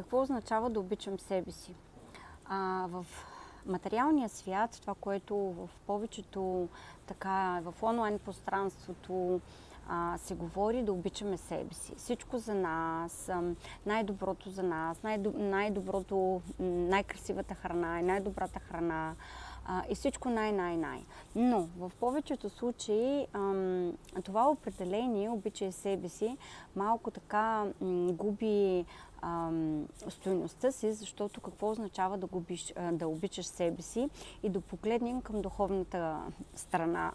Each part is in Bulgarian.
Какво означава да обичам себе си? В материалния свят, това, което в повечето така в онлайн пространството се говори, да обичаме себе си. Всичко за нас, най-доброто за нас, най-доброто, най-красивата храна и най-добрата храна и всичко най-най-най. Но в повечето случаи това определение, обичай себе си, малко така губи стойността си, защото какво означава да обичаш себе си и да погледнем към духовната страна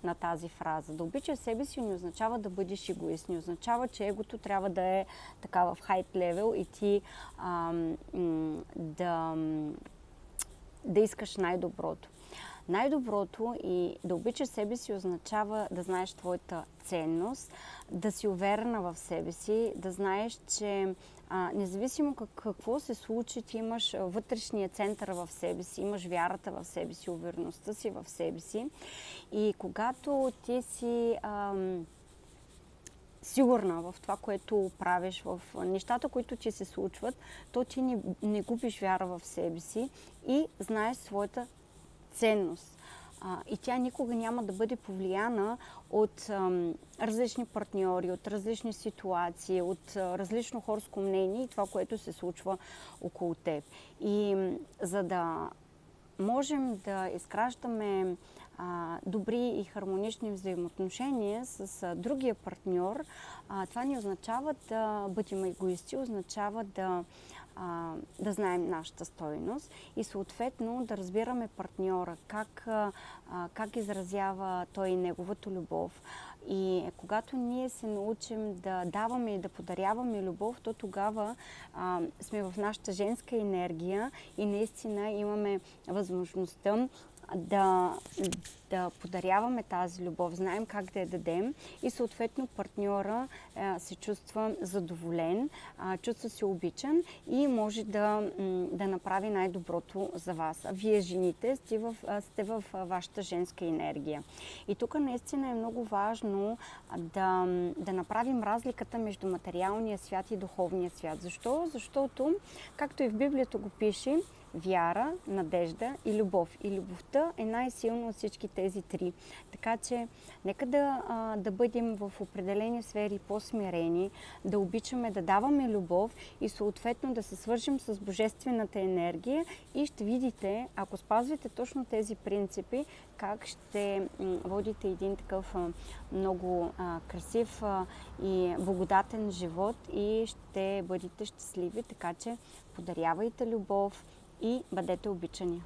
на тази фраза. Да обичаш себе си не означава да бъдеш егоист, не означава, че егото трябва да е така в хайт левел и ти да искаш най-доброто. Най-доброто и да обичаш себе си означава да знаеш твоята ценност, да си уверена в себе си, да знаеш, че независимо какво се случи, ти имаш вътрешния център в себе си, имаш вярата в себе си, увереността си в себе си. И когато ти си сигурна в това, което правиш, в нещата, които ти се случват, то ти не губиш вяра в себе си и знаеш своята ценност. И тя никога няма да бъде повлияна от различни партньори, от различни ситуации, от различно хорско мнение и това, което се случва около теб. И за да можем да изграждаме добри и хармонични взаимоотношения с другия партньор, това не означава да бъдем егоисти, означава да знаем нашата стойност и съответно да разбираме партньора, как изразява той неговата любов. И когато ние се научим да даваме и да подаряваме любов, то тогава сме в нашата женска енергия и наистина имаме възможността да подаряваме тази любов, знаем как да я дадем и съответно партньора се чувства задоволен, чувства се обичан и може да направи най-доброто за вас. А вие, жените, сте в вашата женска енергия. И тук наистина е много важно да направим разликата между материалния свят и духовния свят. Защо? Защото, както и в Библията го пише, вяра, надежда и любов. И любовта е най-силна от всички тези три. Така че нека да бъдем в определени сфери по-смирени, да обичаме, да даваме любов и съответно да се свържим с божествената енергия и ще видите, ако спазвате точно тези принципи, как ще водите един такъв много красив и благодатен живот и ще бъдете щастливи. Така че подарявайте любов и бъдете обичани.